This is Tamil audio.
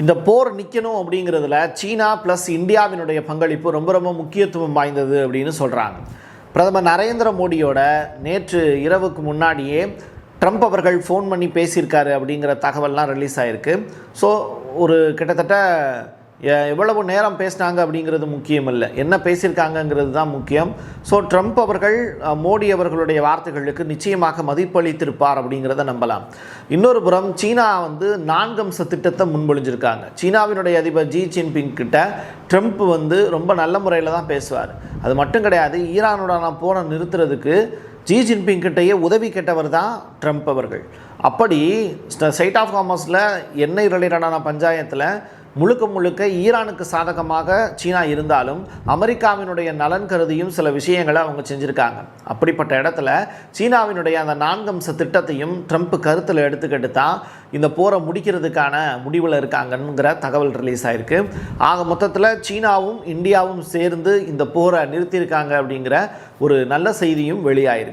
இந்த போர் நிற்கணும் அப்படிங்கிறதுல சீனா ப்ளஸ் இந்தியாவினுடைய பங்களிப்பு ரொம்ப ரொம்ப முக்கியத்துவம் வாய்ந்தது அப்படின்னு சொல்கிறாங்க. பிரதமர் நரேந்திர மோடியோட நேற்று இரவுக்கு முன்னாடியே ட்ரம்ப் அவர்கள் ஃபோன் பண்ணி பேசியிருக்காரு அப்படிங்கிற தகவல்லாம் ரிலீஸ் ஆகிருக்கு. ஸோ ஒரு கிட்டத்தட்ட எவ்வளவு நேரம் பேசினாங்க அப்படிங்கிறது முக்கியம் இல்லை, என்ன பேசியிருக்காங்கங்கிறது தான் முக்கியம். ஸோ ட்ரம்ப் அவர்கள் மோடி அவர்களுடைய வார்த்தைகளுக்கு நிச்சயமாக மதிப்பளித்திருப்பார் அப்படிங்கிறத நம்பலாம். இன்னொரு புறம் சீனா 4 அம்ச திட்டத்தை முன்மொழிஞ்சிருக்காங்க. சீனாவினுடைய அதிபர் ஜி ஜின்பிங் கிட்ட ட்ரம்ப் ரொம்ப நல்ல முறையில் தான் பேசுவார். அது மட்டும் கிடையாது, ஈரானோட போரை நிறுத்துறதுக்கு ஜி ஜின்பிங் கிட்டையே உதவி கேட்டவர் தான் ட்ரம்ப் அவர்கள். அப்படி ஸ்ட்ரைட் ஆஃப் ஹார்மஸில் எண்ணெய் ரிலேட்டடான பஞ்சாயத்தில் முழுக்க ஈரானுக்கு சாதகமாக சீனா இருந்தாலும் அமெரிக்காவினுடைய நலன் கருதியும் சில விஷயங்களை அவங்க செஞ்சுருக்காங்க. அப்படிப்பட்ட இடத்துல சீனாவினுடைய அந்த 4 அம்ச திட்டத்தையும் ட்ரம்ப் கருத்தில் எடுத்துக்கிட்டு தான் இந்த போரை முடிக்கிறதுக்கான முடிவில் இருக்காங்கங்கிற தகவல் ரிலீஸ் ஆகிருக்கு. ஆக மொத்தத்தில் சீனாவும் இந்தியாவும் சேர்ந்து இந்த போரை நிறுத்தியிருக்காங்க அப்படிங்கிற ஒரு நல்ல செய்தியும் வெளியாயிருக்கு.